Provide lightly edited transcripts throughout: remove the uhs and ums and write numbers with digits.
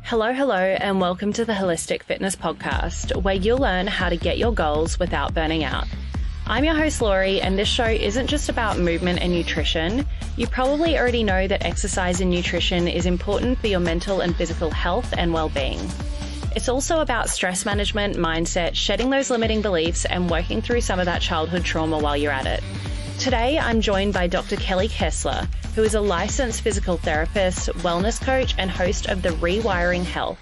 Hello, and welcome to the Holistic Fitness Podcast, where you'll learn how to get your goals without burning out. I'm your host, Laurie, and this show isn't just about movement and nutrition. You probably already know that exercise and nutrition is important for your mental and physical health and well-being. It's also about stress management, mindset, shedding those limiting beliefs, and working through some of that childhood trauma while you're at it. Today, I'm joined by Dr. Kelly Kessler, who is a licensed physical therapist, wellness coach, and host of the Rewiring Health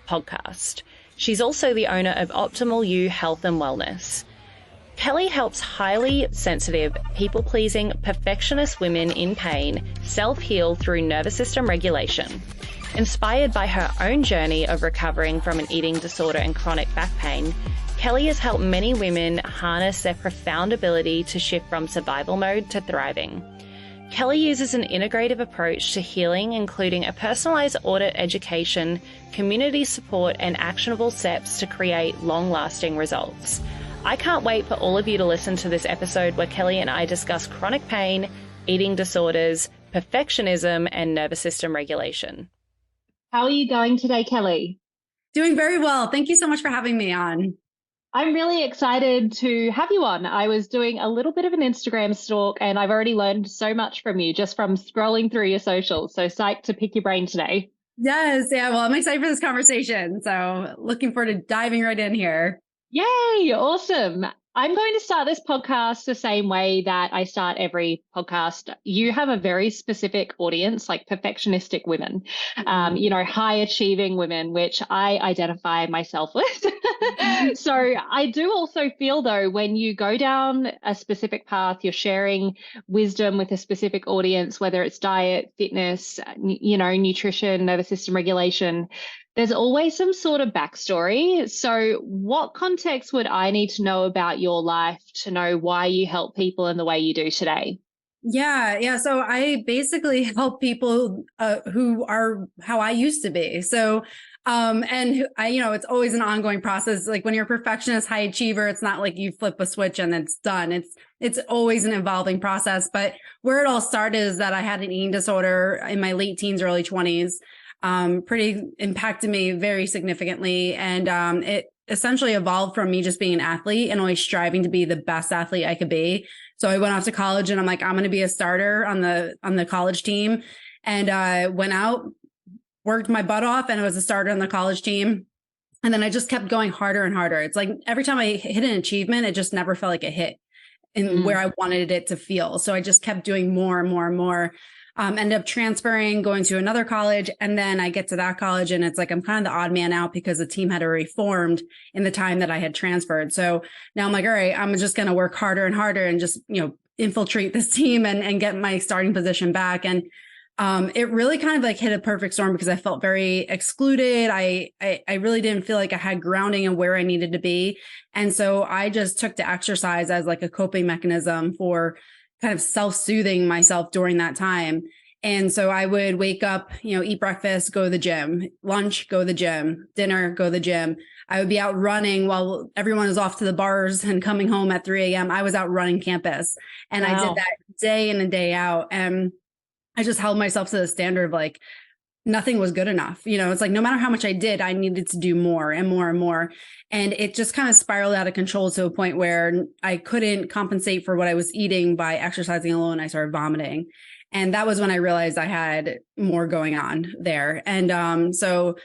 podcast. She's also the owner of Optimal You Health and Wellness. Kelly helps highly sensitive, people-pleasing, perfectionist women in pain self-heal through nervous system regulation. Inspired by her own journey of recovering from an eating disorder and chronic back pain, Kelly has helped many women harness their profound ability to shift from survival mode to thriving. Kelly uses an integrative approach to healing, including a personalized audit education, community support, and actionable steps to create long-lasting results. I can't wait for all of you to listen to this episode where Kelly and I discuss chronic pain, eating disorders, perfectionism, and nervous system regulation. How are you going today, Kelly? Doing very well. Thank you so much for having me on. I'm really excited to have you on. I was doing a little bit of an Instagram stalk and I've already learned so much from you just from scrolling through your socials. So psyched to pick your brain today. Yes. Yeah. Well, I'm excited for this conversation. So looking forward to diving right in here. Yay. Awesome. I'm going to start this podcast the same way that I start every podcast. You have a very specific audience, like perfectionistic women, high achieving women, which I identify myself with. So I do also feel though, when you go down a specific path, you're sharing wisdom with a specific audience, whether it's diet, fitness, nutrition, nervous system regulation, there's always some sort of backstory. So what context would I need to know about your life to know why you help people in the way you do today? Yeah. So I basically help people who are how I used to be. So, it's always an ongoing process. Like when you're a perfectionist, high achiever, it's not like you flip a switch and it's done. It's always an evolving process. But where it all started is that I had an eating disorder in my late teens, early 20s. Pretty impacted me very significantly. And it essentially evolved from me just being an athlete and always striving to be the best athlete I could be. So I went off to college and I'm like, I'm going to be a starter on the college team. And I went out, worked my butt off, and I was a starter on the college team. And then I just kept going harder and harder. It's like every time I hit an achievement, it just never felt like a hit in where I wanted it to feel. So I just kept doing more and more and more. Ended up transferring, going to another college. And then I get to that college and it's like, I'm kind of the odd man out because the team had already formed in the time that I had transferred. So now I'm like, all right, I'm just going to work harder and harder and just, infiltrate this team and get my starting position back. And, it really kind of like hit a perfect storm because I felt very excluded. I really didn't feel like I had grounding in where I needed to be. And so I just took to exercise as like a coping mechanism for kind of self-soothing myself during that time. And so I would wake up, eat breakfast, go to the gym, lunch, go to the gym, dinner, go to the gym. I would be out running while everyone is off to the bars and coming home at 3 a.m. I was out running campus and I did that day in and day out. And I just held myself to the standard of like, nothing was good enough. It's like, no matter how much I did, I needed to do more and more and more. And it just kind of spiraled out of control to a point where I couldn't compensate for what I was eating by exercising alone. I started vomiting. And that was when I realized I had more going on there. And so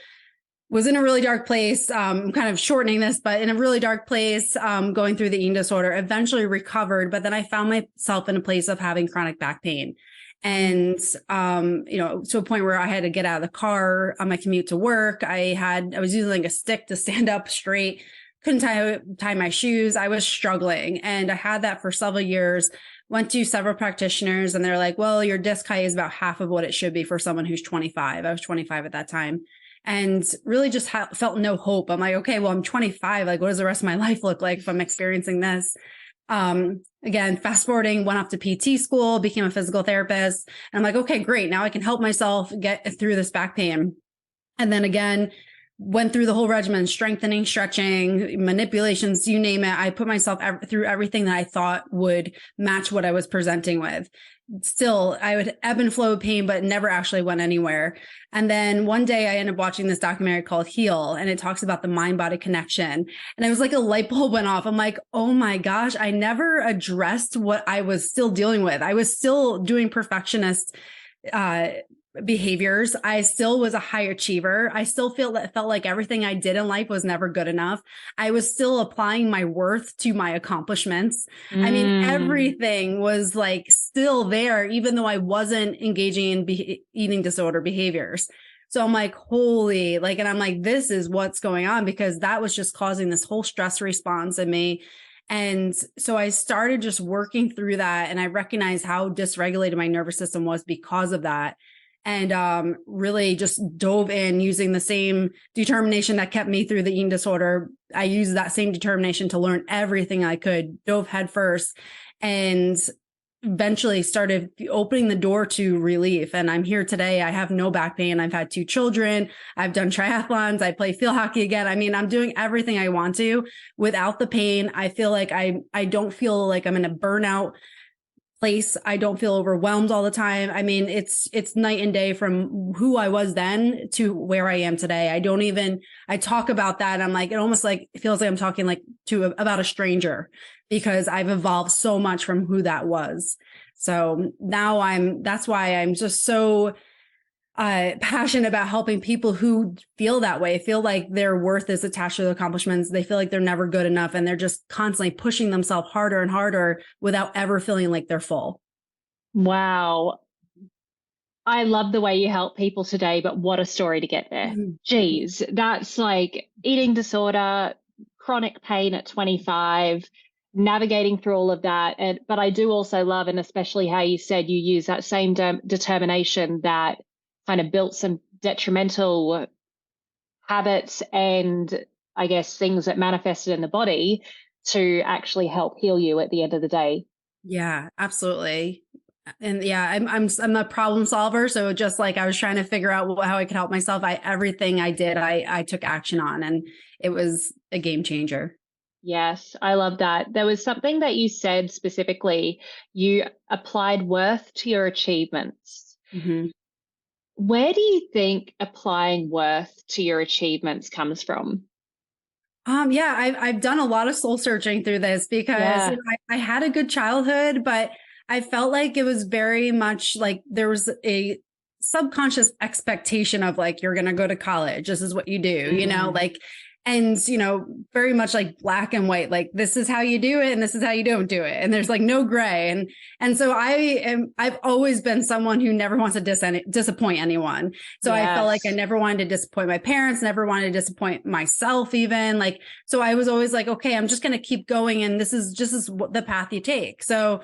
was in a really dark place, kind of shortening this, but in a really dark place, going through the eating disorder, eventually recovered. But then I found myself in a place of having chronic back pain. And, to a point where I had to get out of the car on my commute to work. I was using like a stick to stand up straight, couldn't tie my shoes. I was struggling. And I had that for several years, went to several practitioners and they're like, well, your disc height is about half of what it should be for someone who's 25. I was 25 at that time and really just felt no hope. I'm like, okay, well, I'm 25. Like, what does the rest of my life look like if I'm experiencing this? Again, fast forwarding, went off to PT school, became a physical therapist. And I'm like, okay, great. Now I can help myself get through this back pain. And then again, went through the whole regimen, strengthening, stretching, manipulations, you name it. I put myself through everything that I thought would match what I was presenting with. Still, I would ebb and flow of pain, but it never actually went anywhere. And then one day I ended up watching this documentary called Heal, and it talks about the mind-body connection. And it was like a light bulb went off. I'm like, oh my gosh, I never addressed what I was still dealing with. I was still doing perfectionist behaviors. I still was a high achiever. I still felt like everything I did in life was never good enough. I was still applying my worth to my accomplishments. I mean, everything was like still there, even though I wasn't engaging in eating disorder behaviors. So I'm like, holy, like, and I'm like, this is what's going on, because that was just causing this whole stress response in me. And so I started just working through that, and I recognized how dysregulated my nervous system was because of that. And really just dove in using the same determination that kept me through the eating disorder. I used that same determination to learn everything I could, dove headfirst, and eventually started opening the door to relief. And I'm here today. I have no back pain. I've had 2 children. I've done triathlons. I play field hockey again. I mean, I'm doing everything I want to without the pain. I feel like I don't feel like I'm in a burnout place. I don't feel overwhelmed all the time. I mean, it's night and day from who I was then to where I am today. I talk about that. I'm like, it feels like I'm talking like about a stranger, because I've evolved so much from who that was. So now that's why I'm just so passionate about helping people who feel that way, feel like their worth is attached to their accomplishments. They feel like they're never good enough, and they're just constantly pushing themselves harder and harder without ever feeling like they're full. Wow. I love the way you help people today, but what a story to get there. Geez, that's like eating disorder, chronic pain at 25, navigating through all of that. But I do also love, and especially how you said you use that same determination that kind of built some detrimental habits and I guess things that manifested in the body to actually help heal you at the end of the day. Yeah, absolutely. And yeah, I'm a problem solver. So just like I was trying to figure out how I could help myself, everything I did, I took action on, and it was a game changer. Yes, I love that. There was something that you said specifically. You applied worth to your achievements. Mm-hmm. Where do you think applying worth to your achievements comes from? Yeah, I've done a lot of soul searching through this, because I had a good childhood, but I felt like it was very much like there was a subconscious expectation of like, you're going to go to college. This is what you do, and, very much like black and white, like this is how you do it and this is how you don't do it. And there's like no gray. And so I've always been someone who never wants to disappoint anyone. So I felt like I never wanted to disappoint my parents, never wanted to disappoint myself even. So I was always like, okay, I'm just going to keep going. And this is just the path you take. So,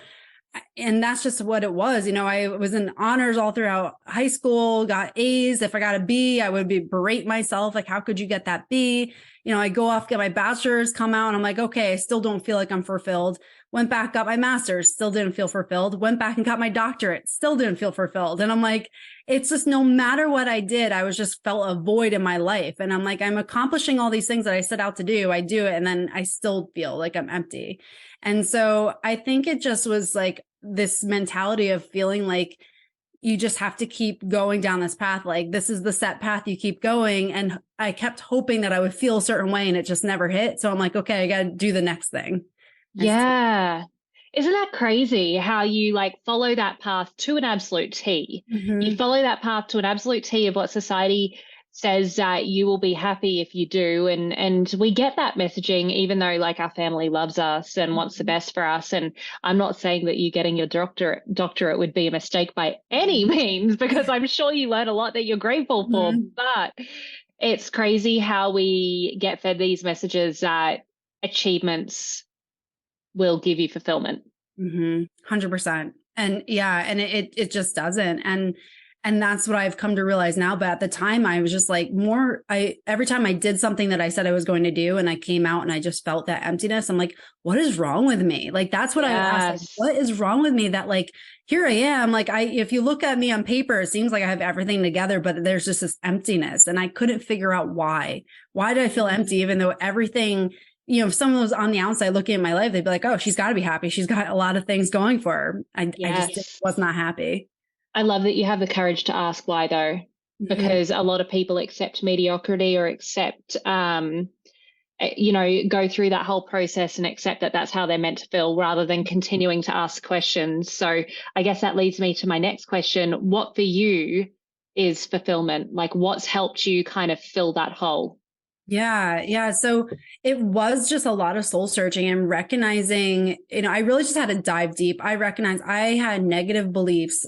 and that's just what it was. I was in honors all throughout high school, got A's. If I got a B, I would berate myself. Like, how could you get that B? I go off, get my bachelor's, come out, and I'm like, okay, I still don't feel like I'm fulfilled. Went back, got my master's, still didn't feel fulfilled. Went back and got my doctorate, still didn't feel fulfilled. And I'm like, it's just no matter what I did, I was just felt a void in my life. And I'm like, I'm accomplishing all these things that I set out to do. I do it. And then I still feel like I'm empty. And so I think it just was like this mentality of feeling like you just have to keep going down this path. Like this is the set path, you keep going. And I kept hoping that I would feel a certain way, and it just never hit. So I'm like, okay, I got to do the next thing. Yeah. Isn't that crazy how you like follow that path to an absolute T? Mm-hmm. You follow that path to an absolute T of what society says that you will be happy if you do. And we get that messaging, even though like our family loves us and wants the best for us. And I'm not saying that you getting your doctorate would be a mistake by any means, because I'm sure you learn a lot that you're grateful for. Mm-hmm. But it's crazy how we get fed these messages that achievements will give you fulfillment. 100%. And yeah, and it just doesn't. And And that's what I've come to realize now. But at the time I was just like every time I did something that I said I was going to do and I came out and I just felt that emptiness, I'm like, what is wrong with me? Like, that's what I asked. Like, what is wrong with me that like, here I am. Like if you look at me on paper, it seems like I have everything together, but there's just this emptiness and I couldn't figure out why did I feel empty? Even though everything, if someone was on the outside looking at my life, they'd be like, oh, she's got to be happy. She's got a lot of things going for her. I just was not happy. I love that you have the courage to ask why, though, because a lot of people accept mediocrity or accept, go through that whole process and accept that that's how they're meant to feel rather than continuing to ask questions. So I guess that leads me to my next question. What for you is fulfillment? Like, what's helped you kind of fill that hole? Yeah. So it was just a lot of soul searching and recognizing, I really just had to dive deep. I recognized I had negative beliefs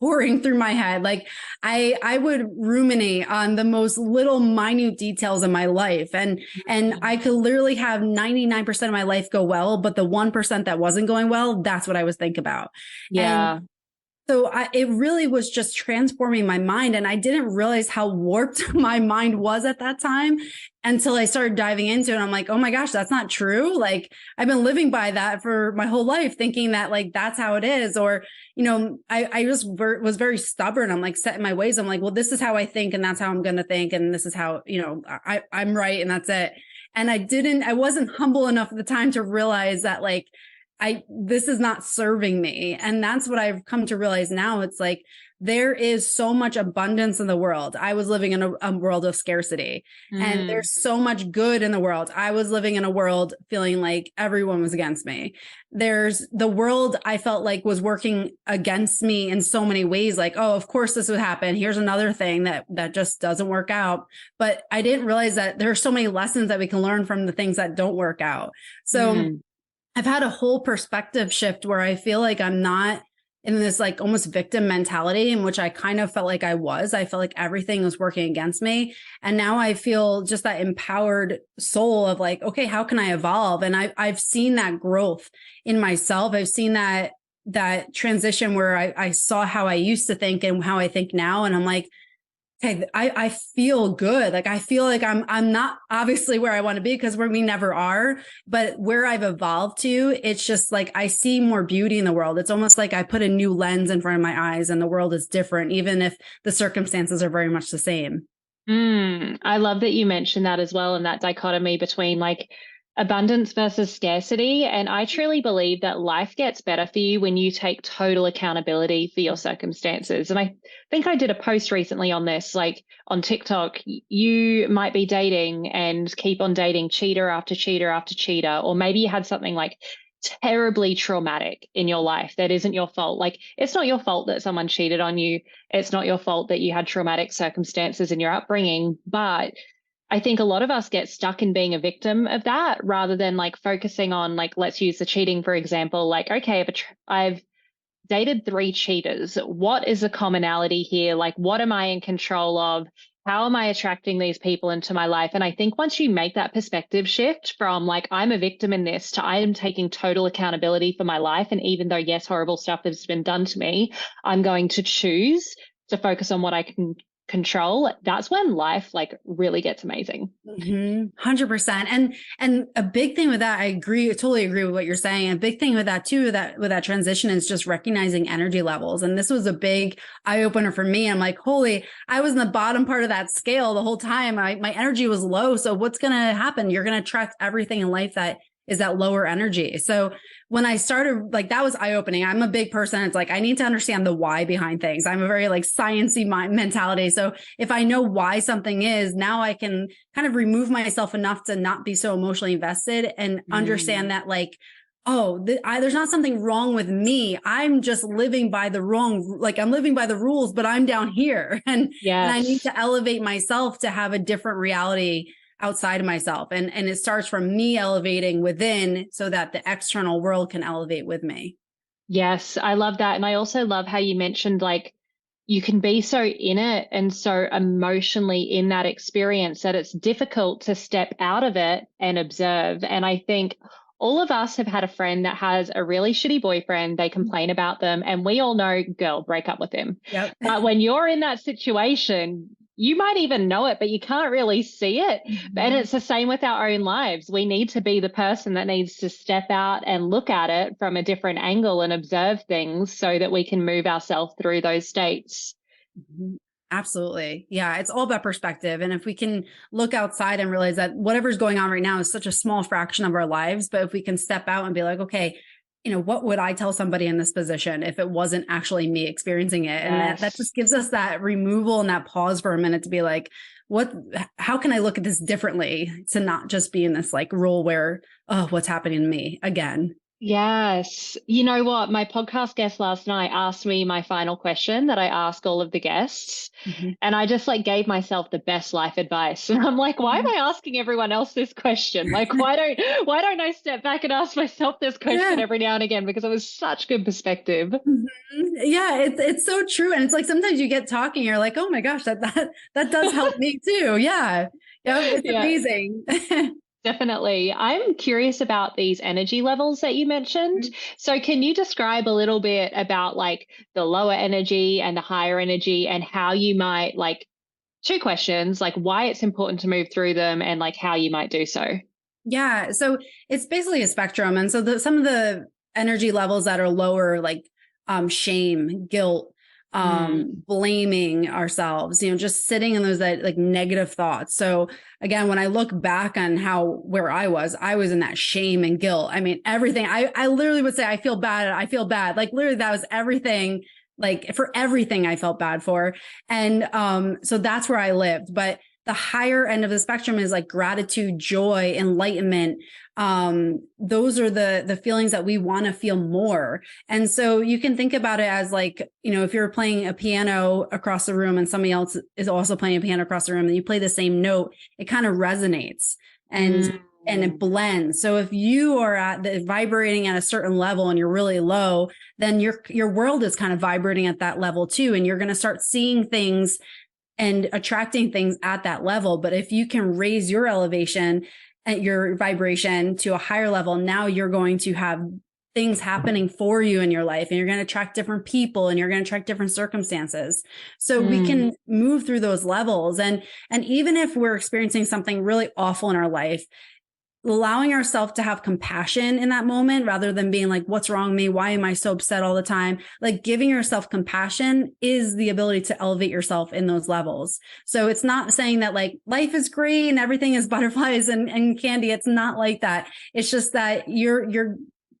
pouring through my head. Like I would ruminate on the most little minute details in my life. And I could literally have 99% of my life go well, but the 1% that wasn't going well, that's what I was thinking about. Yeah. And so it really was just transforming my mind. And I didn't realize how warped my mind was at that time until I started diving into it. And I'm like, oh my gosh, that's not true. Like I've been living by that for my whole life, thinking that like, that's how it is. Or, I just was very stubborn. I'm like set in my ways. I'm like, well, this is how I think. And that's how I'm going to think. And this is how, I'm right. And that's it. And I wasn't humble enough at the time to realize that like, this is not serving me. And that's what I've come to realize now. It's like, there is so much abundance in the world. I was living in a world of scarcity and there's so much good in the world. I was living in a world feeling like everyone was against me. There's the world I felt like was working against me in so many ways. Like, oh, of course this would happen. Here's another thing that just doesn't work out. But I didn't realize that there are so many lessons that we can learn from the things that don't work out. So I've had a whole perspective shift where I feel like I'm not in this like almost victim mentality in which I kind of felt like I felt like everything was working against me. And now I feel just that empowered soul of like, okay, how can I evolve? And I've seen that growth in myself. I've seen that transition where I saw how I used to think and how I think now. And I'm like, okay, I feel good. Like, I feel like I'm not obviously where I want to be because we never are, but where I've evolved to, it's just like, I see more beauty in the world. It's almost like I put a new lens in front of my eyes and the world is different, even if the circumstances are very much the same. I love that you mentioned that as well. And that dichotomy between like abundance versus scarcity. And I truly believe that life gets better for you when you take total accountability for your circumstances. And I think I did a post recently on this, like on TikTok, you might be dating and keep on dating cheater after cheater after cheater, or maybe you had something like terribly traumatic in your life that isn't your fault. Like, it's not your fault that someone cheated on you. It's not your fault that you had traumatic circumstances in your upbringing, but I think a lot of us get stuck in being a victim of that rather than like focusing on, like, let's use the cheating, for example, like, okay, I've dated 3 cheaters. What is the commonality here? Like, what am I in control of? How am I attracting these people into my life? And I think once you make that perspective shift from like, I'm a victim in this to I am taking total accountability for my life. And even though, yes, horrible stuff has been done to me, I'm going to choose to focus on what I can control. That's when life like really gets amazing. 100%. And a big thing with that, totally agree with what you're saying. A big thing with that too, with that transition is just recognizing energy levels. And this was a big eye opener for me. I'm like, holy, I was in the bottom part of that scale the whole time. My energy was low. So what's going to happen? You're going to attract everything in life that is that lower energy. So when I started, like, that was eye-opening. I'm a big person. It's like, I need to understand the why behind things. I'm a very like sciencey mentality. So if I know why something is, now I can kind of remove myself enough to not be so emotionally invested and understand that like, oh, there's not something wrong with me. I'm just living by I'm living by the rules, but I'm down here. And I need to elevate myself to have a different reality outside of myself. And it starts from me elevating within so that the external world can elevate with me. Yes, I love that. And I also love how you mentioned like you can be so in it and so emotionally in that experience that it's difficult to step out of it and observe. And I think all of us have had a friend that has a really shitty boyfriend. They complain about them, and we all know, girl, break up with him. Yep. But when you're in that situation, you might even know it, but you can't really see it. And it's the same with our own lives. We need to be the person that needs to step out and look at it from a different angle and observe things so that we can move ourselves through those states. Absolutely. Yeah. It's all about perspective. And if we can look outside and realize that whatever's going on right now is such a small fraction of our lives, but if we can step out and be like, okay, what would I tell somebody in this position if it wasn't actually me experiencing it? And that just gives us that removal and that pause for a minute to be like, how can I look at this differently to not just be in this like role where, oh, what's happening to me again? Yes. You know what? My podcast guest last night asked me my final question that I ask all of the guests. And I just like gave myself the best life advice. And I'm like, why am I asking everyone else this question? Like, why don't I step back and ask myself this question every now and again? Because it was such good perspective. Yeah, it's so true. And it's like sometimes you get talking, you're like, oh my gosh, that does help me too. Yeah. Yeah, it's amazing. Definitely. I'm curious about these energy levels that you mentioned. So can you describe a little bit about like the lower energy and the higher energy and how you might like, 2 questions, like why it's important to move through them and like how you might do so? Yeah. So it's basically a spectrum. And so some of the energy levels that are lower, like shame, guilt, blaming ourselves, just sitting in those like negative thoughts. So again, when I look back on where I was in that shame and guilt. I mean, everything, I literally would say, I feel bad. Like literally that was everything, like for everything I felt bad for. And so that's where I lived. But the higher end of the spectrum is like gratitude, joy, enlightenment. Those are the feelings that we want to feel more. And so you can think about it as like, if you're playing a piano across the room and somebody else is also playing a piano across the room and you play the same note, it kind of resonates and it blends. So if you are vibrating at a certain level and you're really low, then your world is kind of vibrating at that level too. And you're going to start seeing things and attracting things at that level. But if you can raise your elevation and your vibration to a higher level, now you're going to have things happening for you in your life and you're going to attract different people and you're going to attract different circumstances. So we can move through those levels. And even if we're experiencing something really awful in our life, allowing ourselves to have compassion in that moment rather than being like, what's wrong with me? Why am I so upset all the time? Like giving yourself compassion is the ability to elevate yourself in those levels. So it's not saying that like life is great and everything is butterflies and candy. It's not like that. It's just that you're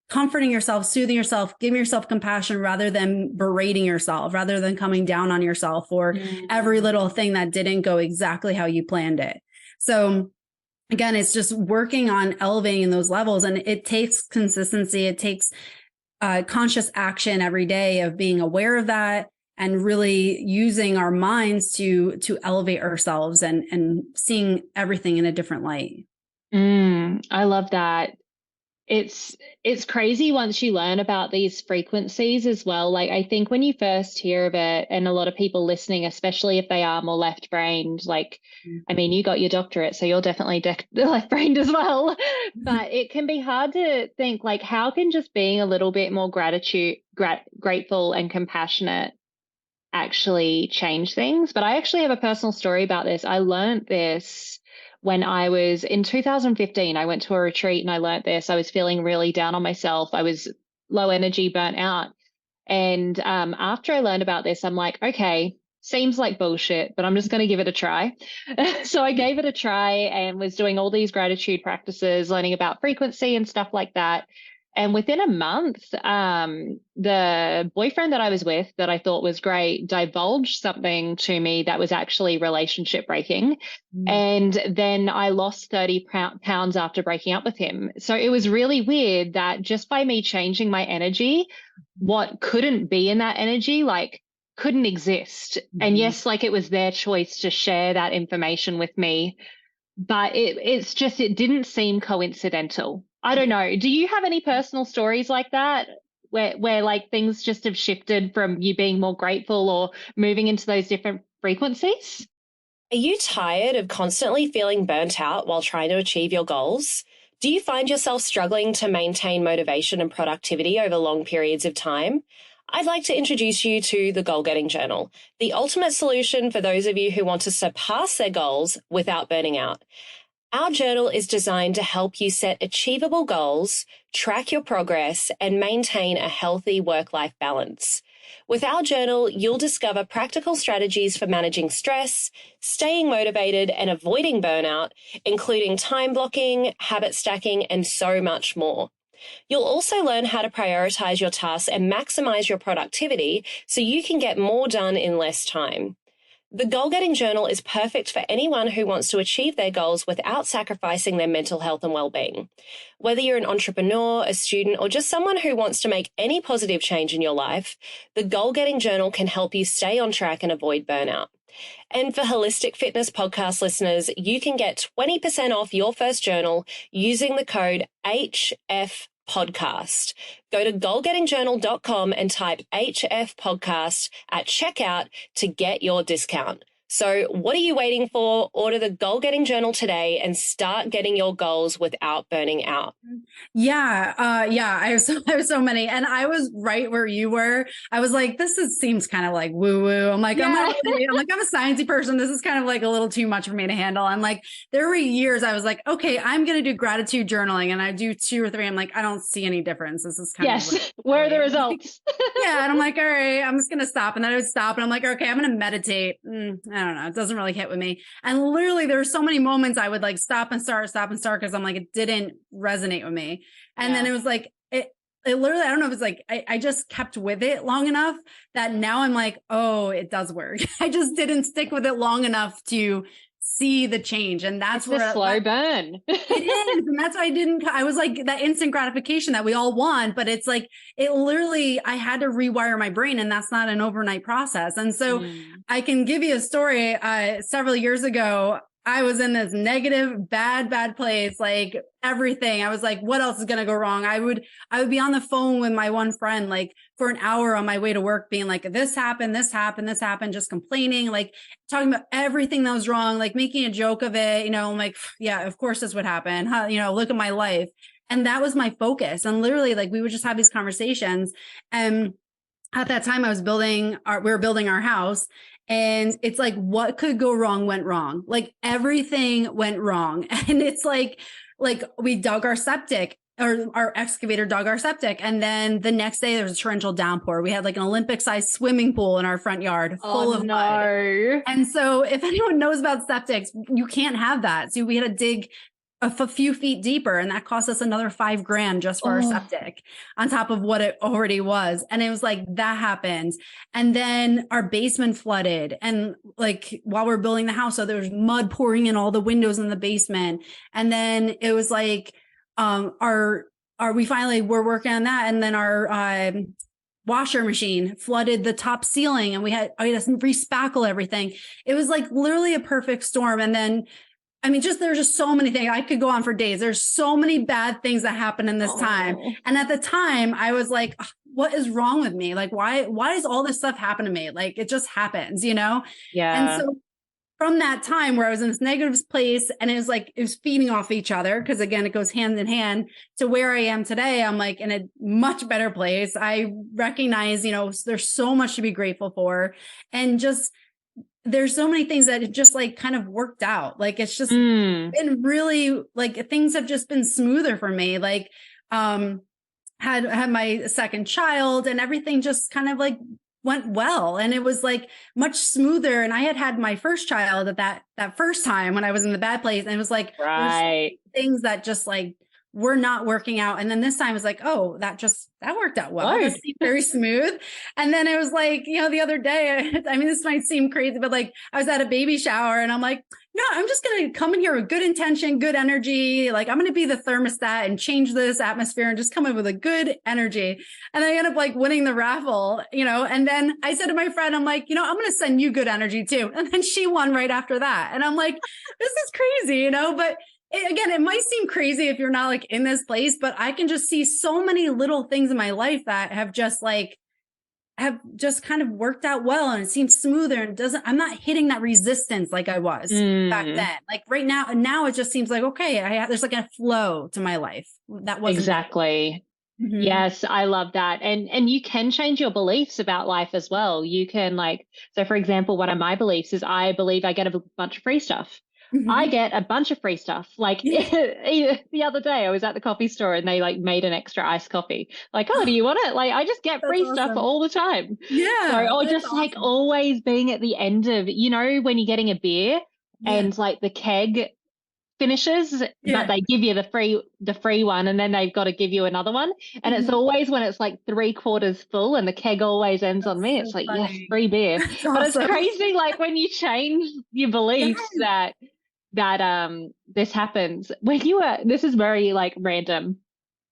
comforting yourself, soothing yourself, giving yourself compassion rather than berating yourself, rather than coming down on yourself for every little thing that didn't go exactly how you planned it. So again, it's just working on elevating those levels, and it takes consistency. It takes conscious action every day of being aware of that and really using our minds to elevate ourselves and seeing everything in a different light. I love that. It's crazy once you learn about these frequencies as well. Like I think when you first hear of it, and a lot of people listening, especially if they are more left-brained, like, I mean, you got your doctorate, so you're definitely left-brained as well. But it can be hard to think like, how can just being a little bit more grateful and compassionate actually change things? But I actually have a personal story about this. I learned this when I was in 2015, I went to a retreat and I learned this. I was feeling really down on myself. I was low energy, burnt out. And after I learned about this, I'm like, okay, seems like bullshit, but I'm just going to give it a try. So I gave it a try and was doing all these gratitude practices, learning about frequency and stuff like that. And within a month, the boyfriend that I was with that I thought was great divulged something to me that was actually relationship breaking. And then I lost 30 pounds after breaking up with him. So it was really weird that just by me changing my energy, what couldn't be in that energy, like couldn't exist. And yes, like it was their choice to share that information with me, but it didn't seem coincidental. I don't know. Do you have any personal stories like that where like things just have shifted from you being more grateful or moving into those different frequencies? Are you tired of constantly feeling burnt out while trying to achieve your goals? Do you find yourself struggling to maintain motivation and productivity over long periods of time? I'd like to introduce you to the Goal Getting Journal, the ultimate solution for those of you who want to surpass their goals without burning out. Our journal is designed to help you set achievable goals, track your progress, and maintain a healthy work-life balance. With our journal, you'll discover practical strategies for managing stress, staying motivated, and avoiding burnout, including time blocking, habit stacking, and so much more. You'll also learn how to prioritize your tasks and maximize your productivity so you can get more done in less time. The Goal Getting Journal is perfect for anyone who wants to achieve their goals without sacrificing their mental health and well-being. Whether you're an entrepreneur, a student, or just someone who wants to make any positive change in your life, the Goal Getting Journal can help you stay on track and avoid burnout. And for Holistic Fitness podcast listeners, you can get 20% off your first journal using the code HFPodcast. Go to goalgettingjournal.com and type HF podcast at checkout to get your discount. So what are you waiting for? Order the Goal Getting Journal today and start getting your goals without burning out. Yeah. I have so many. And I was right where you were. I was like, seems kind of like woo woo. I'm like, I'm a sciencey person. This is kind of like a little too much for me to handle. I'm like, there were years I was like, okay, I'm going to do gratitude journaling. And I do 2 or 3. I'm like, I don't see any difference. This is kind of where are the results? Yeah. And I'm like, all right, I'm just going to stop. And then I would stop and I'm like, okay, I'm going to meditate. I don't know. It doesn't really hit with me. And literally there were so many moments I would like stop and start. Cause I'm like, it didn't resonate with me. And then it was like, it literally, I don't know if it's like, I just kept with it long enough that now I'm like, oh, it does work. I just didn't stick with it long enough to see the change. And that's where a slow burn. It is. And that's why I was like that instant gratification that we all want, but it's like, it literally, I had to rewire my brain and that's not an overnight process. And so I can give you a story. Several years ago, I was in this negative, bad place, like everything. I was like, what else is going to go wrong? I would be on the phone with my one friend, like for an hour on my way to work, being like, this happened, just complaining, like talking about everything that was wrong, like making a joke of it. I'm like, yeah, of course this would happen. Look at my life. And that was my focus. And literally like, we would just have these conversations. And at that time we were building our house. And it's like, what could go wrong went wrong. Like everything went wrong. And it's like we dug our septic, or our excavator dug our septic. And then the next day there was a torrential downpour. We had like an Olympic sized swimming pool in our front yard full of mud. And so if anyone knows about septics, you can't have that. So we had to dig a few feet deeper, and that cost us another $5,000 just for our septic on top of what it already was. And it was like, that happened. And then our basement flooded. And like, while we're building the house, so there was mud pouring in all the windows in the basement. And then it was like, we finally were working on that. And then our, washer machine flooded the top ceiling, and I had to respackle everything. It was like literally a perfect storm. And then there's just so many things. I could go on for days. There's so many bad things that happened in this time. And at the time I was like, what is wrong with me? Like, why does all this stuff happen to me? Like, it just happens, Yeah. And so from that time where I was in this negative place, and it was feeding off each other, because again, it goes hand in hand, to where I am today. I'm like in a much better place. I recognize, there's so much to be grateful for. And just, there's so many things that it just like kind of worked out. Like, it's just been really like, things have just been smoother for me. Like, had my second child, and everything just kind of like went well. And it was like much smoother. And I had my first child at that first time when I was in the bad place. And it was like, things that just like were not working out. And then this time it was like, oh, that worked out well. It seemed very smooth. And then it was like, the other day, this might seem crazy, but like I was at a baby shower and I'm like, no, I'm just going to come in here with good intention, good energy. Like, I'm going to be the thermostat and change this atmosphere and just come in with a good energy. And I end up like winning the raffle, and then I said to my friend, I'm like, I'm going to send you good energy too. And then she won right after that. And I'm like, this is crazy, but it might seem crazy if you're not like in this place, but I can just see so many little things in my life that have just like have just kind of worked out well, and it seems smoother, and I'm not hitting that resistance like I was back then. Like right now it just seems like, okay, there's like a flow to my life. That wasn't exactly. Mm-hmm. Yes, I love that. And you can change your beliefs about life as well. You can so for example, one of my beliefs is I believe I get a bunch of free stuff. Mm-hmm. I get a bunch of free stuff. The other day I was at the coffee store and they made an extra iced coffee. Oh, do you want it? I just get free stuff all the time. Yeah. So, or just awesome. Always being at the end of, when you're getting a beer and the keg finishes, but they give you the free one, and then they've got to give you another one. And it's always when it's 3/4 full and the keg always ends on me. It's funny. Yes, free beer. But awesome. It's crazy when you change your beliefs that this happens. This is very random.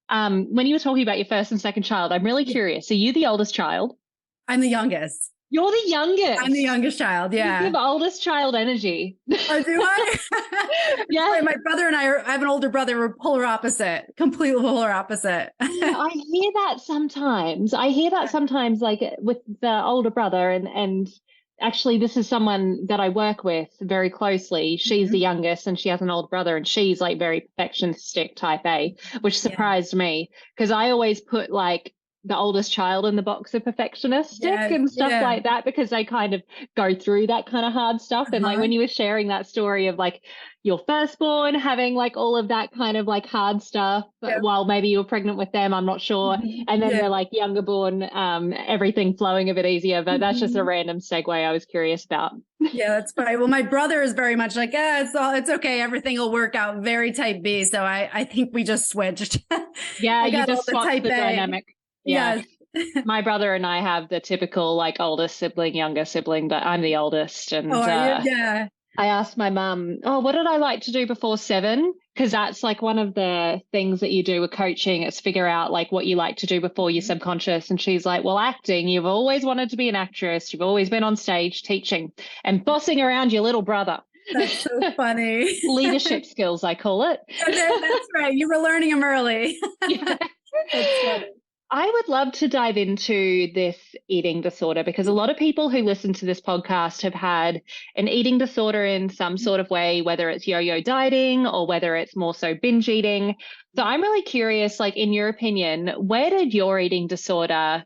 When you were talking about your first and second child, I'm really curious. Are you the oldest child? I'm the youngest. You're the youngest. I'm the youngest child. Yeah. You have oldest child energy. Oh, do I? Yeah. My brother and I have an older brother. We're polar opposite, completely polar opposite. I hear that sometimes. With the older brother, and actually this is someone that I work with very closely. She's the youngest and she has an older brother, and she's very perfectionistic type A, which surprised me because I always put the oldest child in the box of perfectionistic and stuff like that, because they kind of go through that kind of hard stuff. And when you were sharing that story of your firstborn having all of that kind of hard stuff while maybe you were pregnant with them, I'm not sure. And then they're younger born, everything flowing a bit easier. But that's just a random segue I was curious about. Yeah, that's funny. Well, my brother is very much it's okay. Everything will work out. Very type B. So I think we just switched. Yeah, you just swapped the dynamic. Yeah. Yes. My brother and I have the typical oldest sibling, younger sibling, but I'm the oldest. And I asked my mum, what did I like to do before 7? Because that's one of the things that you do with coaching. It's figure out what you like to do before your subconscious. And she's like, well, acting, you've always wanted to be an actress. You've always been on stage teaching and bossing around your little brother. That's so funny. Leadership skills, I call it. That's right. You were learning them early. Yeah. That's funny. I would love to dive into this eating disorder, because a lot of people who listen to this podcast have had an eating disorder in some sort of way, whether it's yo-yo dieting or whether it's more so binge eating. So I'm really curious, in your opinion, where did your eating disorder,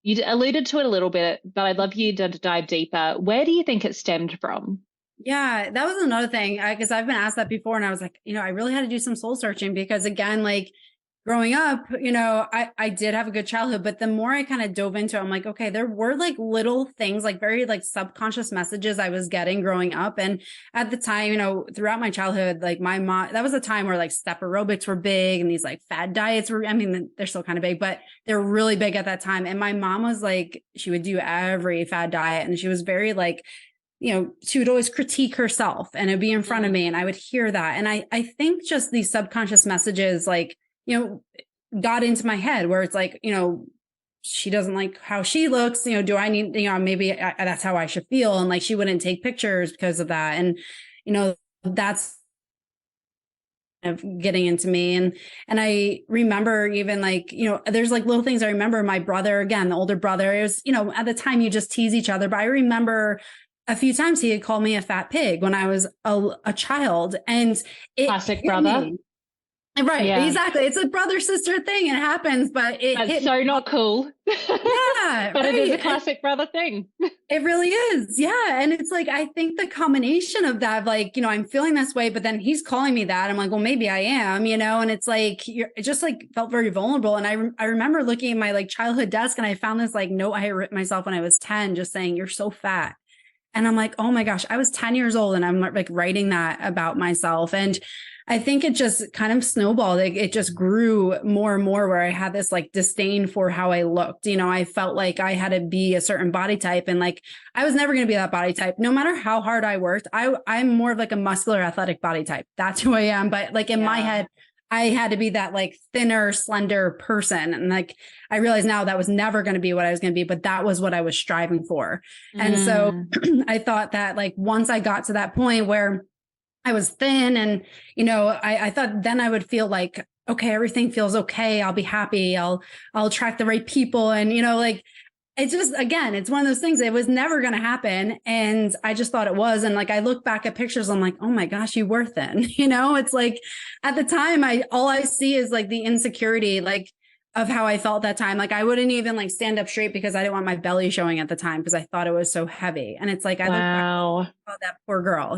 you alluded to it a little bit, but I'd love you to dive deeper. Where do you think it stemmed from? Yeah, that was another thing, because I've been asked that before, and I was like, I really had to do some soul searching, because again, growing up, I did have a good childhood, but the more I kind of dove into it, I'm like, okay, there were little things, very subconscious messages I was getting growing up. And at the time, throughout my childhood, my mom, that was a time where step aerobics were big, and these fad diets were, they're still kind of big, but they're really big at that time. And my mom was she would do every fad diet, and she was very she would always critique herself, and it'd be in front of me, and I would hear that. And I think just these subconscious messages, got into my head, where it's she doesn't like how she looks, do I need, maybe that's how I should feel. And she wouldn't take pictures because of that. And, that's of getting into me. And I remember even there's little things I remember. My brother, again, the older brother, it was, at the time you just tease each other, but I remember a few times he had called me a fat pig when I was a child, and it classic brother. Me. Right. Yeah. Exactly. It's a brother sister thing. It happens, but it's so not cool. Yeah. But right. It is a classic brother thing. It really is. Yeah. And it's I think the combination of that, I'm feeling this way, but then he's calling me that. I'm like, well, maybe I am, and it's it just felt very vulnerable. And I remember looking at my childhood desk, and I found this note I had written myself when I was 10, just saying, you're so fat. And I'm like, oh my gosh, I was 10 years old, and I'm writing that about myself. And I think it just kind of snowballed. It just grew more and more, where I had this disdain for how I looked. I felt like I had to be a certain body type, and I was never going to be that body type, no matter how hard I worked. I'm more of a muscular, athletic body type. That's who I am. But in my head, I had to be that thinner, slender person. And I realized now that was never going to be what I was going to be, but that was what I was striving for. And so I thought that once I got to that point where I was thin, and, I thought then I would feel okay, everything feels okay. I'll be happy. I'll attract the right people. And, it's just, again, it's one of those things. It was never going to happen. And I just thought it was. And like, I look back at pictures, I'm like, oh my gosh, you were thin. It's like at the time, all I see is like the insecurity, like of how I felt that time. Like I wouldn't even like stand up straight because I didn't want my belly showing at the time because I thought it was so heavy. And it's like, I look back, oh, that poor girl,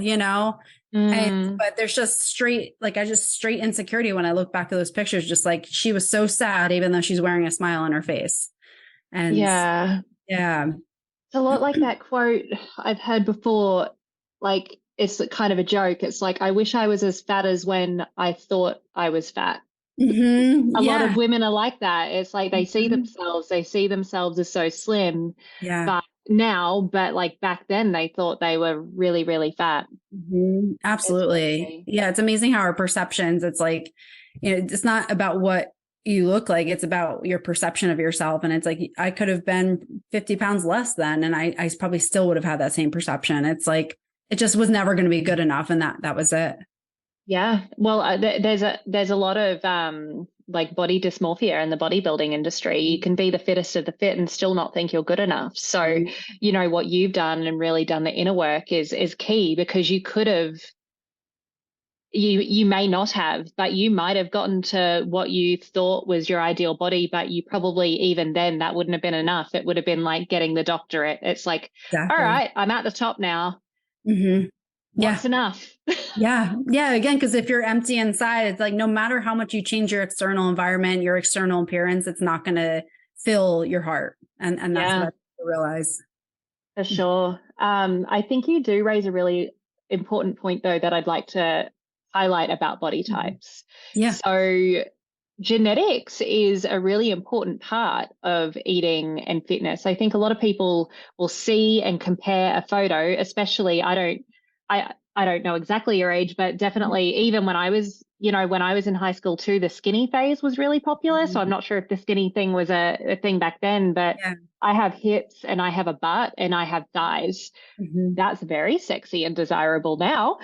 but there's just straight insecurity when I look back at those pictures, just like she was so sad, even though she's wearing a smile on her face. And yeah. It's a lot like that quote I've heard before. Like, it's kind of a joke. It's like, I wish I was as fat as when I thought I was fat. Mm-hmm. A lot of women are like that. It's like they see themselves as so slim. Yeah. But like back then they thought they were really, really fat. Mm-hmm. Absolutely. Yeah. It's amazing how our perceptions, it's like, it's not about what you look like, it's about your perception of yourself. And it's like, I could have been 50 pounds less then, and I probably still would have had that same perception. It's like, it just was never going to be good enough. And that was it. Yeah. Well, there's a lot of like body dysmorphia in the bodybuilding industry. You can be the fittest of the fit and still not think you're good enough. So, what you've done and really done the inner work is key, because you could have, you may not have, but you might have gotten to what you thought was your ideal body, but you probably, even then, that wouldn't have been enough. It would have been like getting the doctorate. It's like, all right, I'm at the top now. Mm-hmm. What's enough? Yeah. Again, because if you're empty inside, it's like, no matter how much you change your external environment, your external appearance, it's not going to fill your heart. And that's what I realize. For sure. I think you do raise a really important point, though, that I'd like to highlight about body types. Yeah. So genetics is a really important part of eating and fitness. I think a lot of people will see and compare a photo, especially, I don't know exactly your age, but definitely even when I was in high school too, the skinny phase was really popular. So I'm not sure if the skinny thing was a thing back then, but I have hips and I have a butt and I have thighs. That's very sexy and desirable now.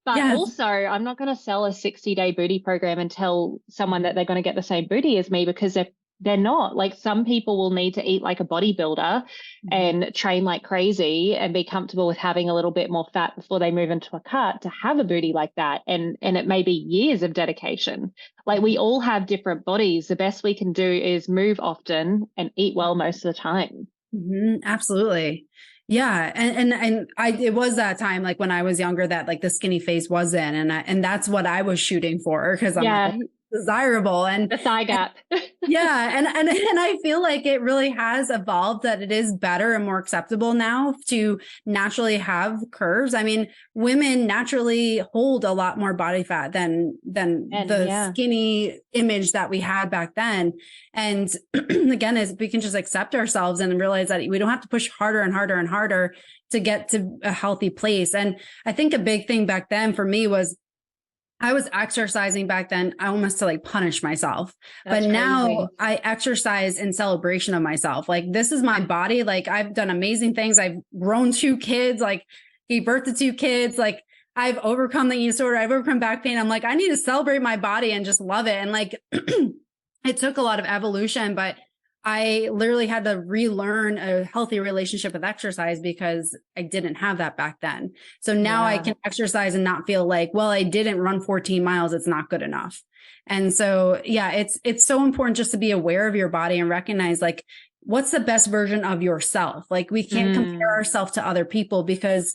But also, I'm not going to sell a 60-day booty program and tell someone that they're going to get the same booty as me, because they're not. Like, some people will need to eat like a bodybuilder and train like crazy and be comfortable with having a little bit more fat before they move into a cut to have a booty like that. And it may be years of dedication. Like, we all have different bodies. The best we can do is move often and eat well most of the time. Absolutely. Yeah. And it was that time, like when I was younger, that like the skinny phase was in, and that's what I was shooting for, because I'm like, desirable and the thigh gap. And I feel like it really has evolved, that it is better and more acceptable now to naturally have curves. I mean, women naturally hold a lot more body fat than the skinny image that we had back then. And again, is we can just accept ourselves and realize that we don't have to push harder and harder and harder to get to a healthy place. And I think a big thing back then for me was, I was exercising back then almost to like punish myself. But now I exercise in celebration of myself. Like, this is my body. Like, I've done amazing things. I've grown 2 kids, like gave birth to 2 kids. Like, I've overcome the eating disorder. I've overcome back pain. I'm like, I need to celebrate my body and just love it. And like, it took a lot of evolution, but I literally had to relearn a healthy relationship with exercise because I didn't have that back then. So now I can exercise and not feel like, well, I didn't run 14 miles. It's not good enough. And so, it's so important just to be aware of your body and recognize, like, what's the best version of yourself? Like, we can't compare ourselves to other people, because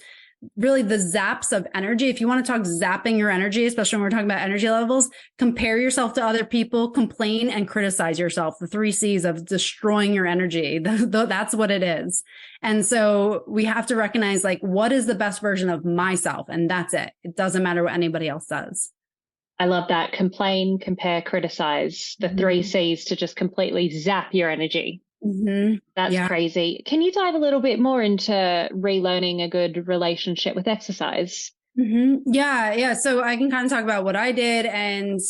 really the zaps of energy, if you want to talk zapping your energy, especially when we're talking about energy levels, compare yourself to other people, complain, and criticize yourself. The 3 C's of destroying your energy. That's what it is. And so we have to recognize, like, what is the best version of myself? And that's it. It doesn't matter what anybody else does. I love that. Complain, compare, criticize, the 3 C's to just completely zap your energy. That's crazy. Can you dive a little bit more into relearning a good relationship with exercise? Yeah. So I can kind of talk about what I did, and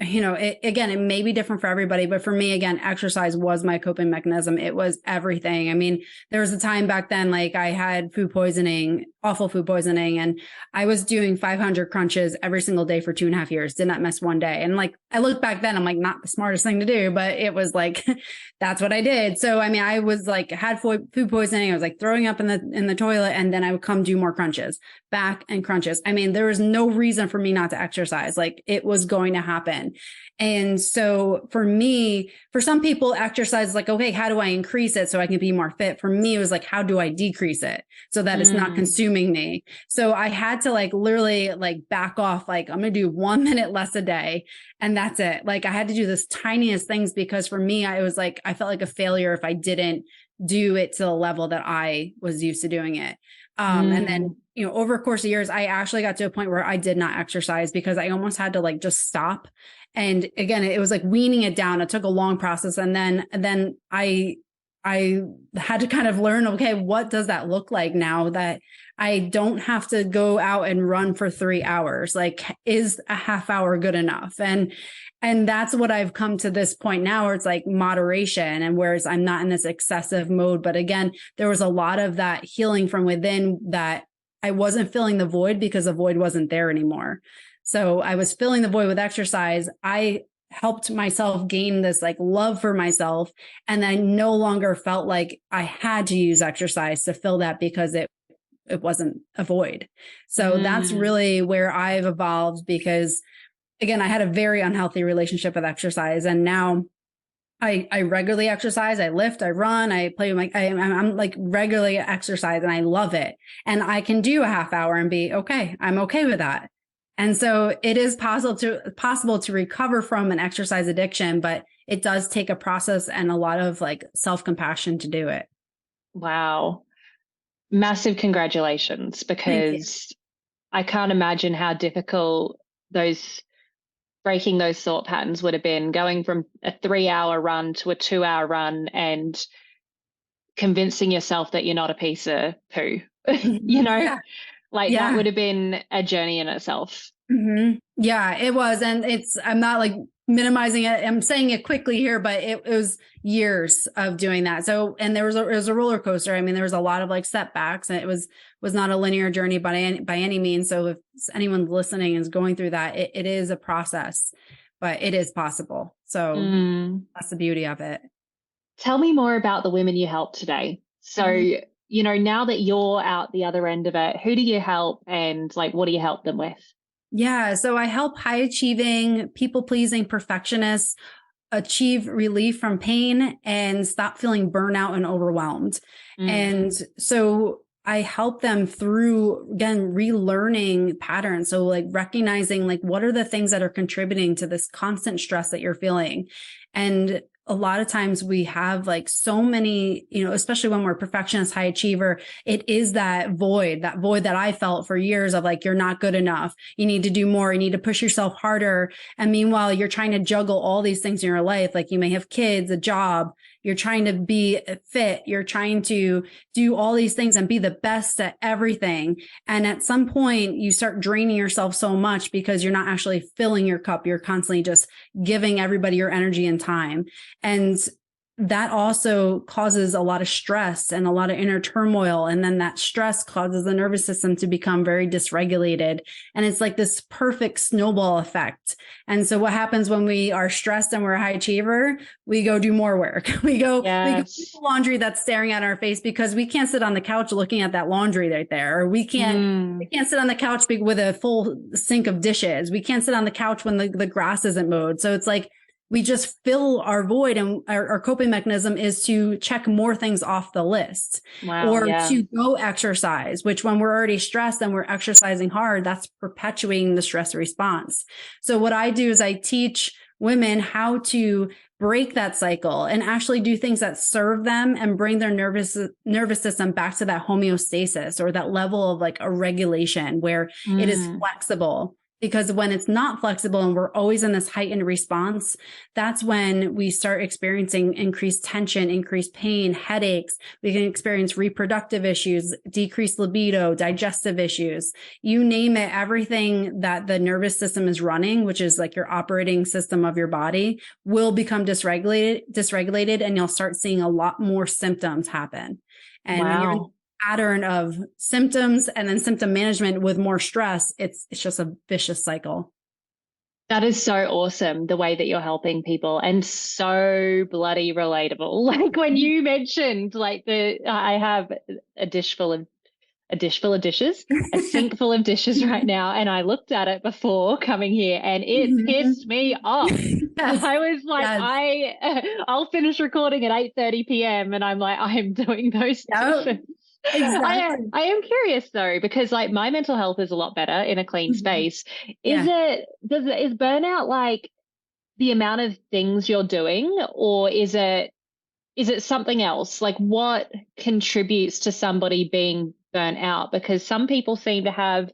it may be different for everybody, but for me, again, exercise was my coping mechanism. It was everything. I mean, there was a time back then, like, I had food poisoning awful food poisoning. And I was doing 500 crunches every single day for 2.5 years. Did not miss one day. And like, I look back then, I'm like, not the smartest thing to do, but it was like, that's what I did. So, I mean, I was like, had food poisoning. I was like throwing up in the toilet, and then I would come do more crunches, back and crunches. I mean, there was no reason for me not to exercise. Like, it was going to happen. And so for me, for some people, exercise is like, okay, how do I increase it so I can be more fit? For me, it was like, how do I decrease it so that it's not consuming me? So I had to like literally like back off, like, I'm going to do 1 minute less a day. And that's it. Like, I had to do this tiniest things, because for me, I was like, I felt like a failure if I didn't do it to the level that I was used to doing it. And then, you know, over a course of years, I actually got to a point where I did not exercise because I almost had to like just stop. And again, it was like weaning it down. It took a long process. And then I had to kind of learn, okay, what does that look like now that I don't have to go out and run for 3 hours? Like, is a half hour good enough? And that's what I've come to this point now, where it's like moderation, and whereas I'm not in this excessive mode. But again, there was a lot of that healing from within, that I wasn't filling the void because the void wasn't there anymore. So I was filling the void with exercise. I helped myself gain this like love for myself. And I no longer felt like I had to use exercise to fill that, because it wasn't a void. So that's really where I've evolved, because again, I had a very unhealthy relationship with exercise. And now I regularly exercise. I lift, I run, I play with I'm like regularly exercise, and I love it. And I can do a half hour and be okay. I'm okay with that. And so it is possible to recover from an exercise addiction, but it does take a process and a lot of like self-compassion to do it. Wow. Massive congratulations, because I can't imagine how difficult breaking those thought patterns would have been, going from a 3-hour run to a 2-hour run and convincing yourself that you're not a piece of poo, you know? Yeah. Like that would have been a journey in itself. Yeah, it was. And I'm not like minimizing it. I'm saying it quickly here, but it was years of doing that. So, and it was a roller coaster. I mean, there was a lot of like setbacks, and it was not a linear journey by any means. So if anyone listening is going through that, it is a process, but it is possible. So that's the beauty of it. Tell me more about the women you help today. So, you know, now that you're out the other end of it, who do you help, and like, what do you help them with? Yeah. So I help high achieving, people pleasing perfectionists achieve relief from pain and stop feeling burnout and overwhelmed. And so I help them through, again, relearning patterns. So like recognizing like, what are the things that are contributing to this constant stress that you're feeling? And a lot of times we have like so many, you know, especially when we're perfectionist, high achiever, it is that void that I felt for years of like, you're not good enough. You need to do more. You need to push yourself harder. And meanwhile, you're trying to juggle all these things in your life. Like you may have kids, a job, you're trying to be fit. You're trying to do all these things and be the best at everything. And at some point you start draining yourself so much because you're not actually filling your cup. You're constantly just giving everybody your energy and time. And that also causes a lot of stress and a lot of inner turmoil. And then that stress causes the nervous system to become very dysregulated. And it's like this perfect snowball effect. And so what happens when we are stressed and we're a high achiever, we go do more work. We go do the laundry that's staring at our face because we can't sit on the couch looking at that laundry right there. Or we can't sit on the couch with a full sink of dishes. We can't sit on the couch when the grass isn't mowed. So it's like, we just fill our void, and our coping mechanism is to check more things off the list to go exercise, which when we're already stressed and we're exercising hard, that's perpetuating the stress response. So what I do is I teach women how to break that cycle and actually do things that serve them and bring their nervous system back to that homeostasis or that level of like a regulation where it is flexible. Because when it's not flexible and we're always in this heightened response, that's when we start experiencing increased tension, increased pain, headaches. We can experience reproductive issues, decreased libido, digestive issues, you name it. Everything that the nervous system is running, which is like your operating system of your body, will become dysregulated, and you'll start seeing a lot more symptoms happen. And when you're in pattern of symptoms and then symptom management with more stress, it's just a vicious cycle. That is so awesome, the way that you're helping people, and so bloody relatable. Like when you mentioned like I have a dish full of dishes, a sink full of dishes right now. And I looked at it before coming here and it pissed me off. Yes. I was like, yes. I'll finish recording at 8:30 p.m. and I'm like, I am doing those dishes. Exactly. I am curious though, because like my mental health is a lot better in a clean space. Is burnout like the amount of things you're doing, or is it something else? Like what contributes to somebody being burnt out? Because some people seem to have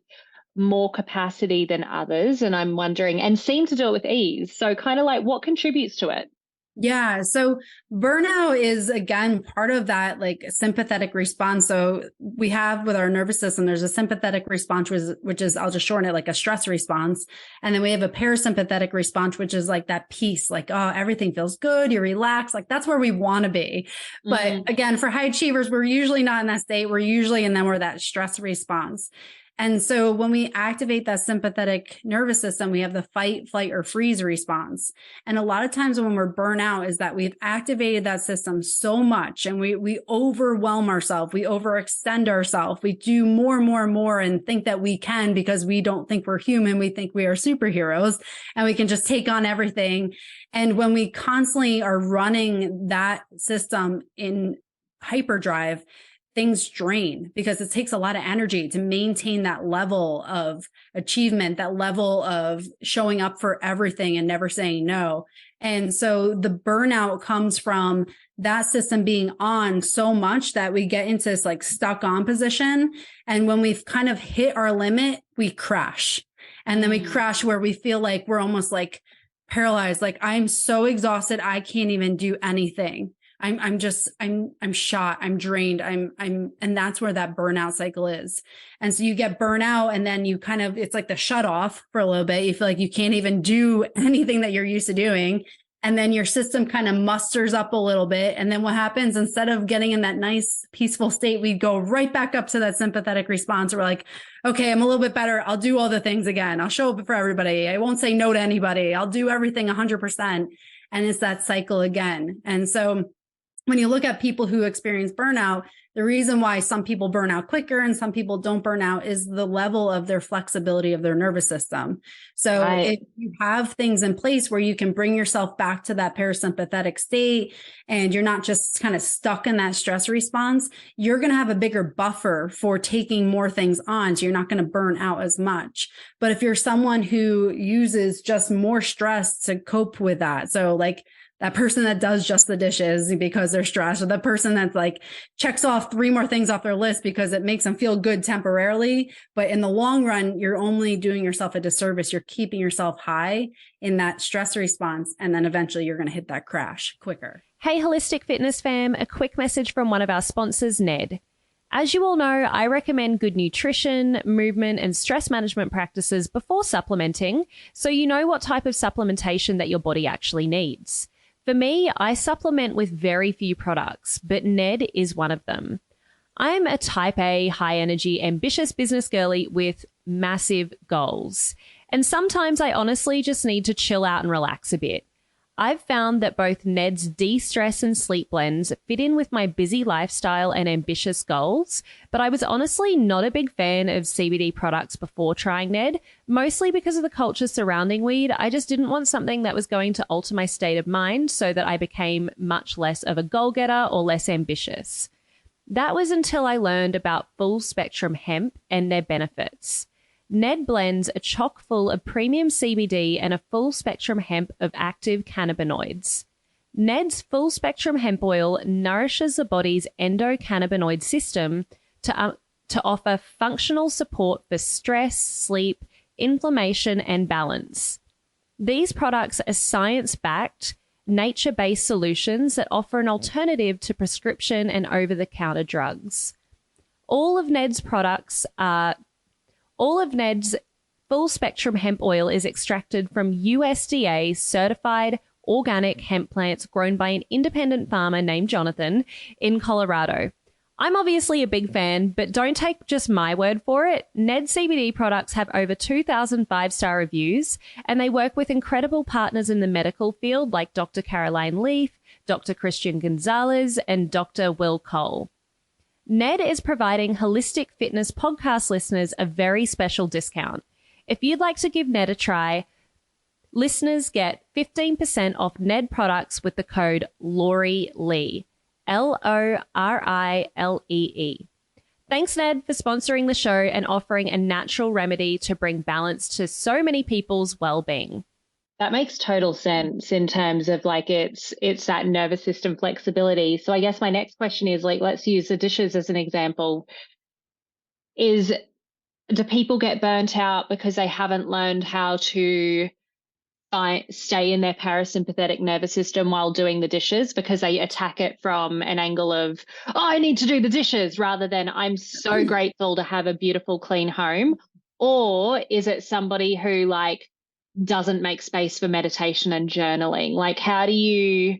more capacity than others, and I'm wondering, and seem to do it with ease. So kind of like what contributes to it? Yeah. So burnout is, again, part of that like sympathetic response. So we have with our nervous system, there's a sympathetic response, which is, I'll just shorten it, like a stress response. And then we have a parasympathetic response, which is like that peace, like, oh, everything feels good. You're relaxed. Like that's where we want to be. But again, for high achievers, we're usually not in that state. And then we're that stress response. And so when we activate that sympathetic nervous system, we have the fight, flight, or freeze response. And a lot of times when we're burnt out is that we've activated that system so much and we overwhelm ourselves. We overextend ourselves. We do more and more and more and think that we can because we don't think we're human. We think we are superheroes and we can just take on everything. And when we constantly are running that system in hyperdrive, things drain because it takes a lot of energy to maintain that level of achievement, that level of showing up for everything and never saying no. And so the burnout comes from that system being on so much that we get into this like stuck on position. And when we've kind of hit our limit, we crash. And then we crash where we feel like we're almost like paralyzed. Like I'm so exhausted. I can't even do anything. I'm shot. I'm drained. and that's where that burnout cycle is. And so you get burnout and then you kind of, it's like the shut off for a little bit. You feel like you can't even do anything that you're used to doing. And then your system kind of musters up a little bit. And then what happens, instead of getting in that nice, peaceful state, we go right back up to that sympathetic response. We're like, okay, I'm a little bit better. I'll do all the things again. I'll show up for everybody. I won't say no to anybody. I'll do everything 100%. And it's that cycle again. And so when you look at people who experience burnout, the reason why some people burn out quicker and some people don't burn out is the level of their flexibility of their nervous system. So if you have things in place where you can bring yourself back to that parasympathetic state and you're not just kind of stuck in that stress response, you're going to have a bigger buffer for taking more things on. So you're not going to burn out as much. But if you're someone who uses just more stress to cope with that, so like that person that does just the dishes because they're stressed, or the person that's like checks off 3 more things off their list because it makes them feel good temporarily. But in the long run, you're only doing yourself a disservice. You're keeping yourself high in that stress response. And then eventually you're going to hit that crash quicker. Hey, Holistic Fitness fam, a quick message from one of our sponsors, NED. As you all know, I recommend good nutrition, movement, and stress management practices before supplementing, so you know what type of supplementation that your body actually needs. For me, I supplement with very few products, but NED is one of them. I'm a type A, high energy, ambitious business girly with massive goals. And sometimes I honestly just need to chill out and relax a bit. I've found that both NED's de-stress and sleep blends fit in with my busy lifestyle and ambitious goals, but I was honestly not a big fan of CBD products before trying NED, mostly because of the culture surrounding weed. I just didn't want something that was going to alter my state of mind so that I became much less of a goal-getter or less ambitious. That was until I learned about full spectrum hemp and their benefits. NED blends are chock full of premium CBD and a full spectrum hemp of active cannabinoids. NED's full spectrum hemp oil nourishes the body's endocannabinoid system to offer functional support for stress, sleep, inflammation, and balance. These products are science-backed, nature-based solutions that offer an alternative to prescription and over-the-counter drugs. All of NED's full spectrum hemp oil is extracted from USDA certified organic hemp plants grown by an independent farmer named Jonathan in Colorado. I'm obviously a big fan, but don't take just my word for it. NED CBD products have over 2,000 5-star reviews, and they work with incredible partners in the medical field like Dr. Caroline Leaf, Dr. Christian Gonzalez, and Dr. Will Cole. NED is providing Holistic Fitness podcast listeners a very special discount. If you'd like to give NED a try, listeners get 15% off NED products with the code Lori Lee. Lorillee. Thanks, Ned, for sponsoring the show and offering a natural remedy to bring balance to so many people's well-being. That makes total sense in terms of like it's that nervous system flexibility. So I guess my next question is like, let's use the dishes as an example. Do people get burnt out because they haven't learned how to stay in their parasympathetic nervous system while doing the dishes, because they attack it from an angle of, oh, I need to do the dishes, rather than I'm so grateful to have a beautiful, clean home? Or is it somebody who like doesn't make space for meditation and journaling? Like, how do you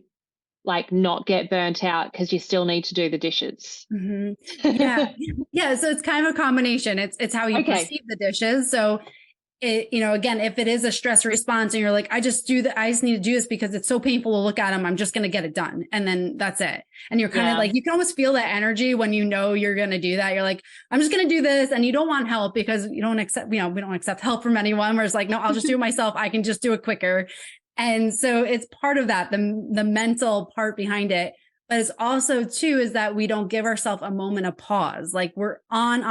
like not get burnt out because you still need to do the dishes? Mm-hmm. Yeah. Yeah. So it's kind of a combination. It's how you perceive the dishes. So again, if it is a stress response and you're like, I just need to do this because it's so painful to look at them, I'm just going to get it done. And then that's it. And you're kind of like, you can almost feel that energy when you know you're going to do that. You're like, I'm just going to do this. And you don't want help because you don't accept, we don't accept help from anyone, where it's like, no, I'll just do it myself. I can just do it quicker. And so it's part of that, the mental part behind it. But it's also too, is that we don't give ourselves a moment of pause. Like we're on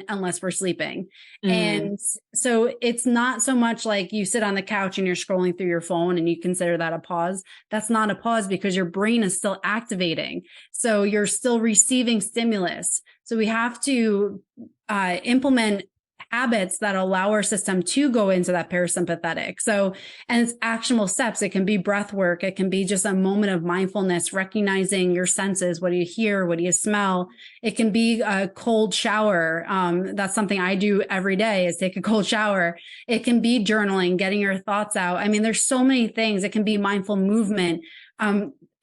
unless we're sleeping. And so it's not so much like you sit on the couch and you're scrolling through your phone and you consider that a pause. That's not a pause because your brain is still activating. So you're still receiving stimulus. So we have to implement habits that allow our system to go into that parasympathetic. So, and it's actionable steps. It can be breath work. It can be just a moment of mindfulness, recognizing your senses. What do you hear? What do you smell? It can be a cold shower. That's something I do every day, is take a cold shower. It can be journaling, getting your thoughts out. I mean, there's so many things. It can be mindful movement.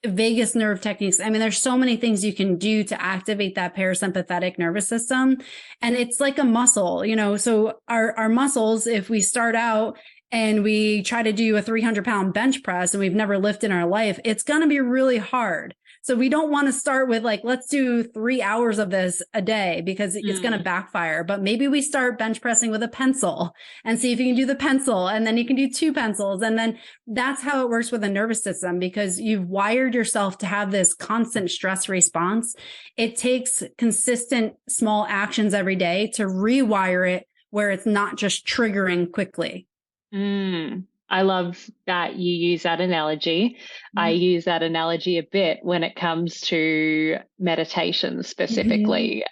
Vagus nerve techniques. I mean, there's so many things you can do to activate that parasympathetic nervous system. And it's like a muscle, so our muscles, if we start out and we try to do a 300-pound bench press and we've never lifted in our life, it's going to be really hard. So we don't want to start with like, let's do 3 hours of this a day, because it's going to backfire. But maybe we start bench pressing with a pencil and see if you can do the pencil, and then you can do 2 pencils. And then that's how it works with the nervous system, because you've wired yourself to have this constant stress response. It takes consistent small actions every day to rewire it where it's not just triggering quickly. I love that you use that analogy. I use that analogy a bit when it comes to meditation specifically,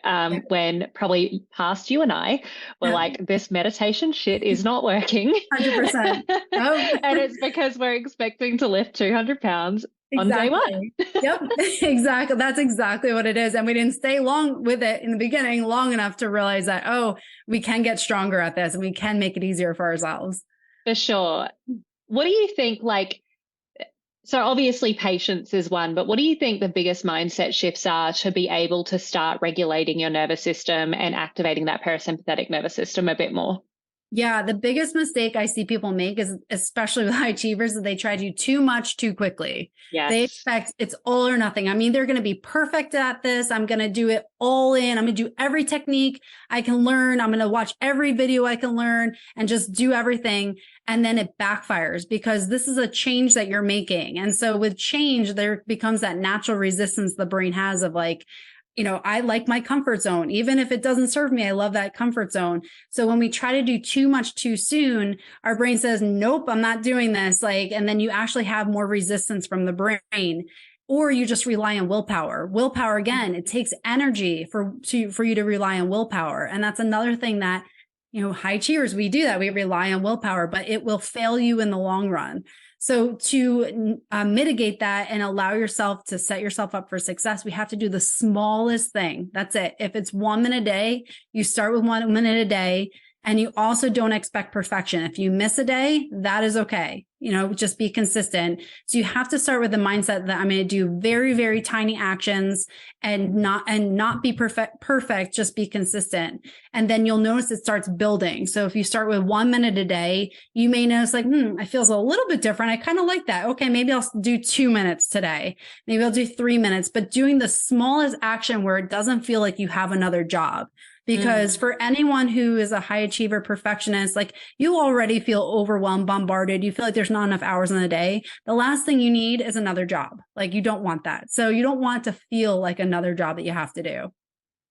when probably past you and I were like, this meditation shit is not working. 100%. And it's because we're expecting to lift 200 pounds on day one. Yep, exactly. That's exactly what it is. And we didn't stay long with it in the beginning, long enough to realize that, we can get stronger at this and we can make it easier for ourselves. For sure. What do you think, so obviously patience is one, but what do you think the biggest mindset shifts are to be able to start regulating your nervous system and activating that parasympathetic nervous system a bit more? Yeah, the biggest mistake I see people make is, especially with high achievers, that they try to do too much too quickly. Yes. They expect it's all or nothing. I mean, they're going to be perfect at this. I'm going to do it all in. I'm going to do every technique I can learn. I'm going to watch every video I can learn and just do everything. And then it backfires, because this is a change that you're making. And so with change, there becomes that natural resistance the brain has of like, I like my comfort zone. Even if it doesn't serve me, I love that comfort zone. So when we try to do too much too soon, our brain says, nope, I'm not doing this. And then you actually have more resistance from the brain, or you just rely on willpower. Willpower, again, it takes energy for you to rely on willpower. And that's another thing that, high achievers, we do that. We rely on willpower, but it will fail you in the long run. So to mitigate that and allow yourself to set yourself up for success, we have to do the smallest thing. That's it. If it's 1 minute a day, you start with 1 minute a day. And you also don't expect perfection. If you miss a day, that is okay. Just be consistent. So you have to start with the mindset that I'm going to do very, very tiny actions and not be perfect, just be consistent. And then you'll notice it starts building. So if you start with 1 minute a day, you may notice like, it feels a little bit different. I kind of like that. Okay, maybe I'll do 2 minutes today. Maybe I'll do 3 minutes, but doing the smallest action where it doesn't feel like you have another job. Because for anyone who is a high achiever perfectionist, like you already feel overwhelmed, bombarded. You feel like there's not enough hours in the day. The last thing you need is another job. Like you don't want that. So you don't want to feel like another job that you have to do.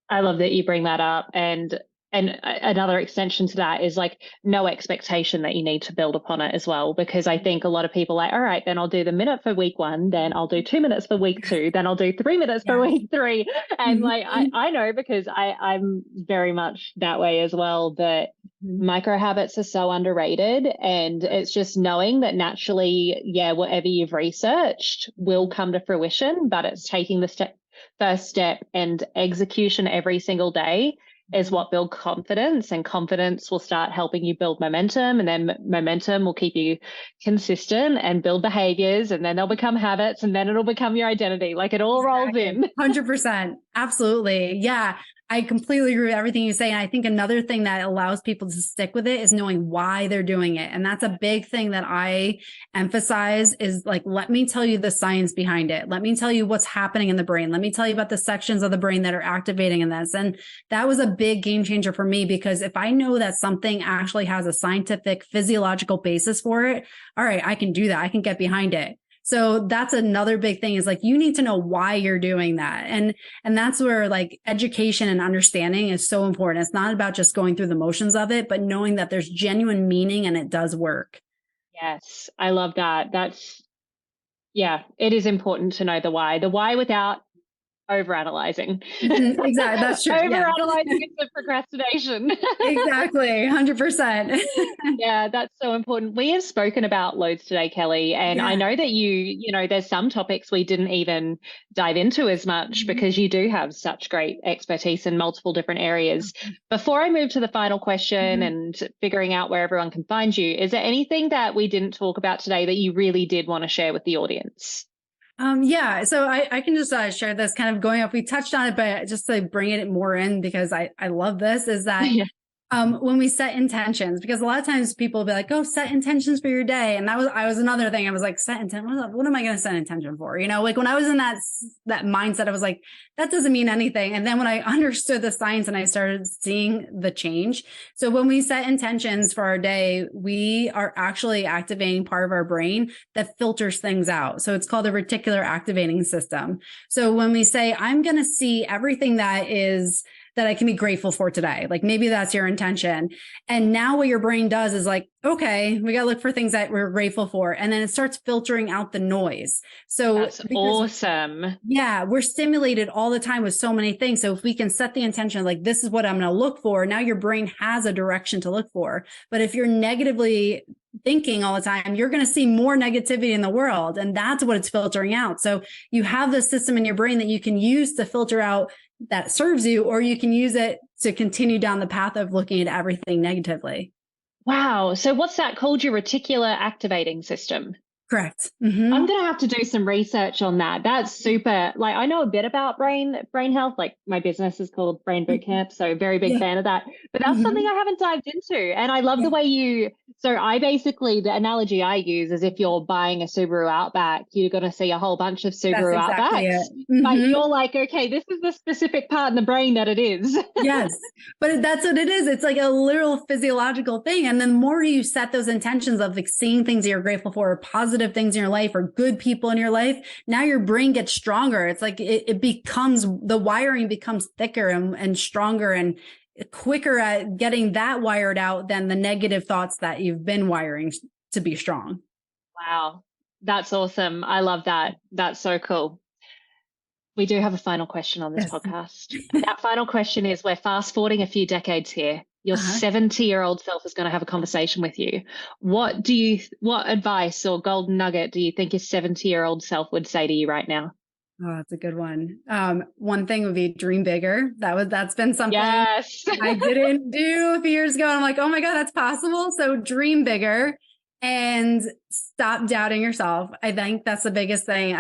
I love that you bring that up. And another extension to that is like no expectation that you need to build upon it as well, because I think a lot of people are like, all right, then I'll do the minute for week 1, then I'll do 2 minutes for week 2, then I'll do 3 minutes for week 3. And like, I know because I'm very much that way as well, but micro habits are so underrated. And it's just knowing that naturally, whatever you've researched will come to fruition, but it's taking the first step and execution every single day is what builds confidence, and confidence will start helping you build momentum, and then momentum will keep you consistent and build behaviors, and then they'll become habits, and then it'll become your identity. Like it all rolls in. 100%. Absolutely. Yeah. I completely agree with everything you say. And I think another thing that allows people to stick with it is knowing why they're doing it. And that's a big thing that I emphasize is like, let me tell you the science behind it. Let me tell you what's happening in the brain. Let me tell you about the sections of the brain that are activating in this. And that was a big game changer for me, because if I know that something actually has a scientific physiological basis for it, all right, I can do that. I can get behind it. So that's another big thing is like, you need to know why you're doing that. And that's where like education and understanding is so important. It's not about just going through the motions of it, but knowing that there's genuine meaning and it does work. Yes, I love that. It is important to know the why without overanalyzing. Exactly. That's true. Overanalyzing is the procrastination. Exactly. 100%. Yeah, that's so important. We have spoken about loads today, Kelly, and I know that you know, there's some topics we didn't even dive into as much because you do have such great expertise in multiple different areas. Before I move to the final question and figuring out where everyone can find you, is there anything that we didn't talk about today that you really did want to share with the audience? So I can just share this kind of going off. We touched on it, but just to bring it more in because I love this is that when we set intentions, because a lot of times people will be like, oh, set intentions for your day. And I was another thing. I was like, set intention. What am I going to set intention for? Like when I was in that mindset, I was like, that doesn't mean anything. And then when I understood the science and I started seeing the change. So when we set intentions for our day, we are actually activating part of our brain that filters things out. So it's called the reticular activating system. So when we say, I'm going to see everything that I can be grateful for today. Like maybe that's your intention. And now what your brain does is like, okay, we got to look for things that we're grateful for. And then it starts filtering out the noise. So that's awesome. Yeah. We're stimulated all the time with so many things. So if we can set the intention, like this is what I'm going to look for. Now your brain has a direction to look for. But if you're negatively thinking all the time, you're going to see more negativity in the world. And that's what it's filtering out. So you have this system in your brain that you can use to filter out that serves you, or you can use it to continue down the path of looking at everything negatively. Wow. So what's that called? Your reticular activating system? Correct. I'm going to have to do some research on that. That's super. Like I know a bit about brain health. Like my business is called Brain Bootcamp, so very big fan of that. But that's something I haven't dived into. And I love the way so the analogy I use is if you're buying a Subaru Outback, you're going to see a whole bunch of Subaru Outbacks. But you're like, okay, this is the specific part in the brain that it is. Yes. But that's what it is. It's like a literal physiological thing. And the more you set those intentions of like seeing things that you're grateful for, or positive things in your life, or good people in your life, now your brain gets stronger. It's like it becomes, the wiring becomes thicker and stronger and quicker at getting that wired out than the negative thoughts that you've been wiring to be strong. Wow. That's awesome. I love that. That's so cool. We do have a final question on this podcast. That final question is, we're fast forwarding a few decades here. Your 70-year-old self is going to have a conversation with you. What advice or golden nugget do you think your 70-year-old self would say to you right now? Oh, that's a good one. One thing would be dream bigger. That's been something Yes. I didn't do a few years ago. And I'm like, oh my God, that's possible. So dream bigger and stop doubting yourself. I think that's the biggest thing.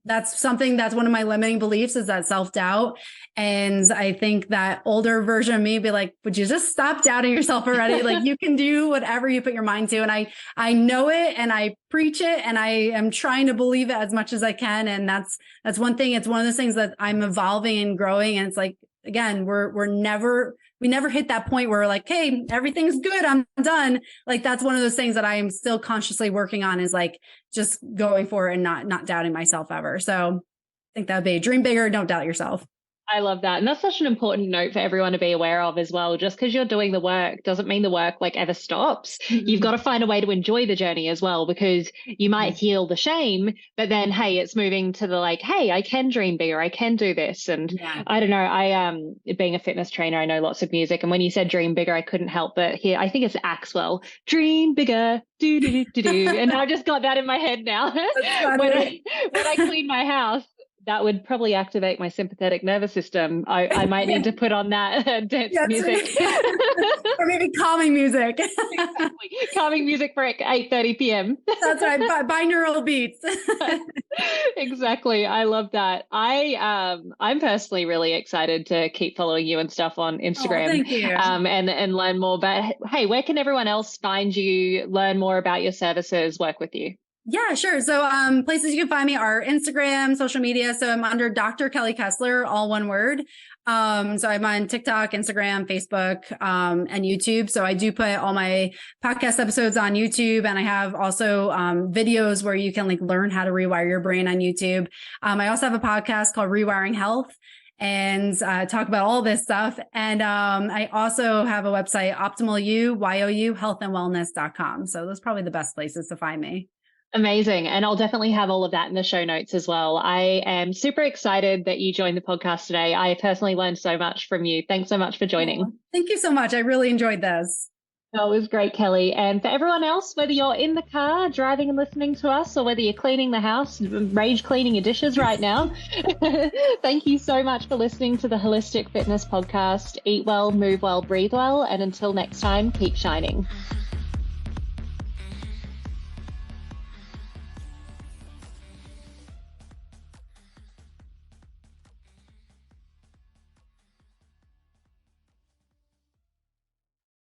That's something that's one of my limiting beliefs is that self-doubt. And I think that older version of me be like, would you just stop doubting yourself already? Like you can do whatever you put your mind to. And I know it and I preach it and I am trying to believe it as much as I can. And that's one thing. It's one of those things that I'm evolving and growing. And it's like, again, we never hit that point where we're like, hey, everything's good, I'm done. Like that's one of those things that I am still consciously working on is like just going for it and not doubting myself ever. So I think that would be dream bigger, don't doubt yourself. I love that. And that's such an important note for everyone to be aware of as well. Just because you're doing the work doesn't mean the work like ever stops. Mm-hmm. You've got to find a way to enjoy the journey as well, because you might heal the shame, but then, hey, it's moving to the like, hey, I can dream bigger. I can do this. And I don't know, being a fitness trainer, I know lots of music. And when you said dream bigger, I couldn't help but hear, I think it's Axwell, dream bigger, do, do, do, do, do. And I've just got that in my head now. when I clean my house. That would probably activate my sympathetic nervous system. I might need to put on that dance music. Or maybe calming music. Exactly. Calming music for 8:30 p.m. That's right. Binaural beats. Exactly. I love that. I'm personally really excited to keep following you and stuff on Instagram. Thank you. And learn more. But hey, where can everyone else find you, learn more about your services, work with you? Yeah, sure. So places you can find me are Instagram, social media. So I'm under Dr. Kelly Kessler, all one word. So I'm on TikTok, Instagram, Facebook, and YouTube. So I do put all my podcast episodes on YouTube, and I have also videos where you can like learn how to rewire your brain on YouTube. I also have a podcast called Rewiring Health, and talk about all this stuff. And I also have a website, OptimalU, YOU, healthandwellness.com. So those are probably the best places to find me. Amazing. And I'll definitely have all of that in the show notes as well. I am super excited that you joined the podcast today. I personally learned so much from you. Thanks so much for joining. Oh, thank you so much. I really enjoyed this. That was great, Kelly. And for everyone else, whether you're in the car driving and listening to us, or whether you're cleaning the house, rage cleaning your dishes right now, thank you so much for listening to the Holistic Fitness Podcast. Eat well, move well, breathe well. And until next time, keep shining.